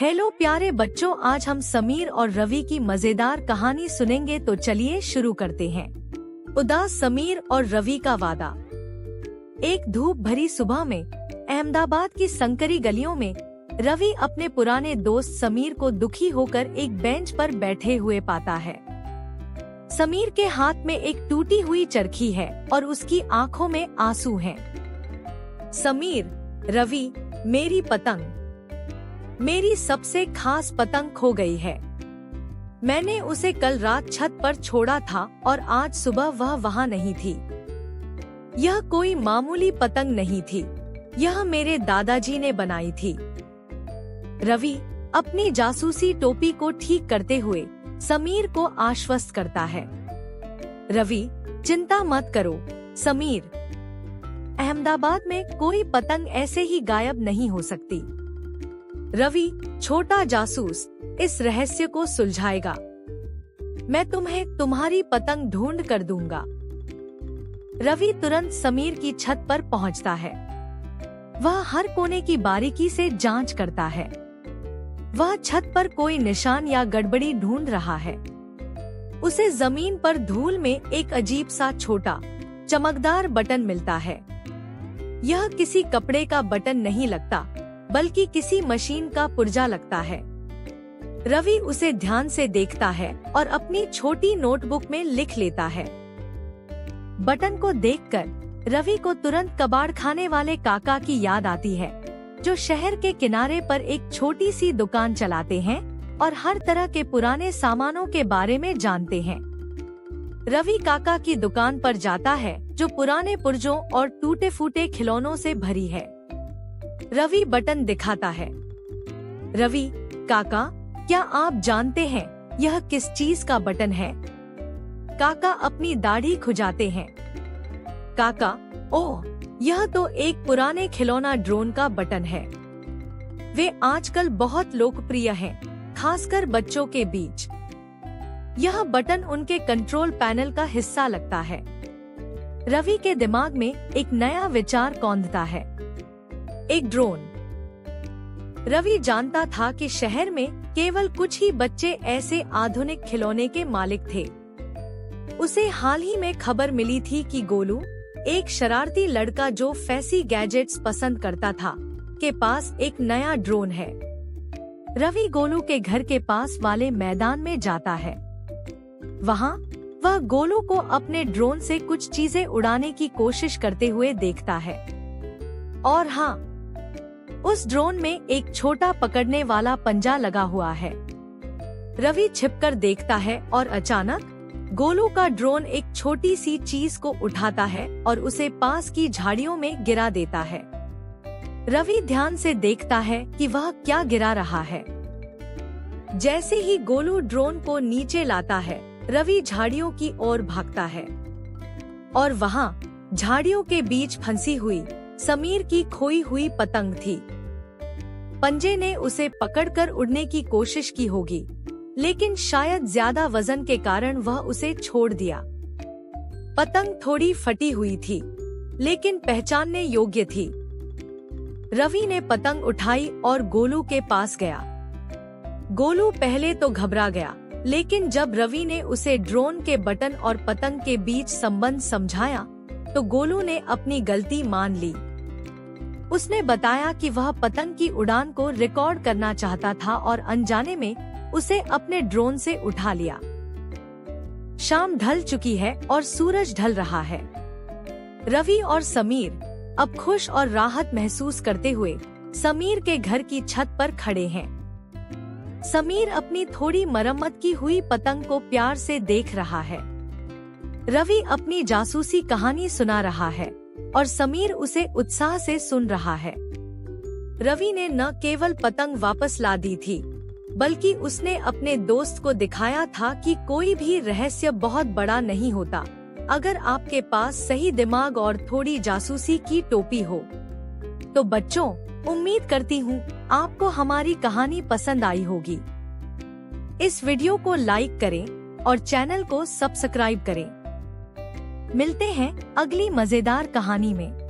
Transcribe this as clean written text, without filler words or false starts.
Hello प्यारे बच्चों, आज हम समीर और रवि की मजेदार कहानी सुनेंगे। तो चलिए शुरू करते हैं। उदास समीर और रवि का वादा। एक धूप भरी सुबह में अहमदाबाद की संकरी गलियों में रवि अपने पुराने दोस्त समीर को दुखी होकर एक बेंच पर बैठे हुए पाता है। समीर के हाथ में एक टूटी हुई चरखी है और उसकी आंखों में आंसू हैं। समीर, रवि, मेरी पतंग, मेरी सबसे खास पतंग खो गई है। मैंने उसे कल रात छत पर छोड़ा था और आज सुबह वह वहाँ नहीं थी। यह कोई मामूली पतंग नहीं थी, यह मेरे दादाजी ने बनाई थी। रवि अपनी जासूसी टोपी को ठीक करते हुए समीर को आश्वस्त करता है। रवि, चिंता मत करो समीर, अहमदाबाद में कोई पतंग ऐसे ही गायब नहीं हो सकती। रवि, छोटा जासूस, इस रहस्य को सुलझाएगा। मैं तुम्हें तुम्हारी पतंग ढूंढ कर दूंगा। रवि तुरंत समीर की छत पर पहुंचता है। वह हर कोने की बारीकी से जांच करता है। वह छत पर कोई निशान या गड़बड़ी ढूंढ रहा है। उसे जमीन पर धूल में एक अजीब सा छोटा चमकदार बटन मिलता है। यह किसी कपड़े का बटन नहीं लगता, बल्कि किसी मशीन का पुर्जा लगता है। रवि उसे ध्यान से देखता है और अपनी छोटी नोटबुक में लिख लेता है। बटन को देखकर रवि को तुरंत कबाड़ खाने वाले काका की याद आती है, जो शहर के किनारे पर एक छोटी सी दुकान चलाते हैं और हर तरह के पुराने सामानों के बारे में जानते हैं। रवि काका की दुकान पर जाता है, जो पुराने पुर्जों और टूटे फूटे खिलौनों से भरी है। रवि बटन दिखाता है। रवि, काका, क्या आप जानते हैं यह किस चीज का बटन है? काका अपनी दाढ़ी खुजाते हैं। काका, ओह, यह तो एक पुराने खिलौना ड्रोन का बटन है। वे आजकल बहुत लोकप्रिय हैं, खासकर बच्चों के बीच। यह बटन उनके कंट्रोल पैनल का हिस्सा लगता है। रवि के दिमाग में एक नया विचार कौंधता है। एक ड्रोन। रवि जानता था कि शहर में केवल कुछ ही बच्चे ऐसे आधुनिक खिलौने के मालिक थे। उसे हाल ही में खबर मिली थी कि गोलू, एक शरारती लड़का जो फैंसी गैजेट्स पसंद करता था, के पास एक नया ड्रोन है। रवि गोलू के घर के पास वाले मैदान में जाता है। वहाँ वह गोलू को अपने ड्रोन से कुछ चीजें उड़ाने की कोशिश करते हुए देखता है। और हाँ, उस ड्रोन में एक छोटा पकड़ने वाला पंजा लगा हुआ है। रवि छिपकर देखता है और अचानक गोलू का ड्रोन एक छोटी सी चीज को उठाता है और उसे पास की झाड़ियों में गिरा देता है। रवि ध्यान से देखता है कि वह क्या गिरा रहा है। जैसे ही गोलू ड्रोन को नीचे लाता है, रवि झाड़ियों की ओर भागता है और वहाँ झाड़ियों के बीच फंसी हुई समीर की खोई हुई पतंग थी। पंजे ने उसे पकड़कर उड़ने की कोशिश की होगी, लेकिन शायद ज्यादा वजन के कारण वह उसे छोड़ दिया। पतंग थोड़ी फटी हुई थी, लेकिन पहचानने योग्य थी। रवि ने पतंग उठाई और गोलू के पास गया। गोलू पहले तो घबरा गया, लेकिन जब रवि ने उसे ड्रोन के बटन और पतंग के बीच संबंध समझाया, तो गोलू ने अपनी गलती मान ली। उसने बताया कि वह पतंग की उड़ान को रिकॉर्ड करना चाहता था और अनजाने में उसे अपने ड्रोन से उठा लिया। शाम ढल चुकी है और सूरज ढल रहा है। रवि और समीर अब खुश और राहत महसूस करते हुए समीर के घर की छत पर खड़े हैं। समीर अपनी थोड़ी मरम्मत की हुई पतंग को प्यार से देख रहा है। रवि अपनी जासूसी कहानी सुना रहा है और समीर उसे उत्साह से सुन रहा है। रवि ने न केवल पतंग वापस ला दी थी, बल्कि उसने अपने दोस्त को दिखाया था कि कोई भी रहस्य बहुत बड़ा नहीं होता, अगर आपके पास सही दिमाग और थोड़ी जासूसी की टोपी हो। तो बच्चों, उम्मीद करती हूँ आपको हमारी कहानी पसंद आई होगी। इस वीडियो को लाइक करें और चैनल को सब्सक्राइब करें। मिलते हैं अगली मजेदार कहानी में।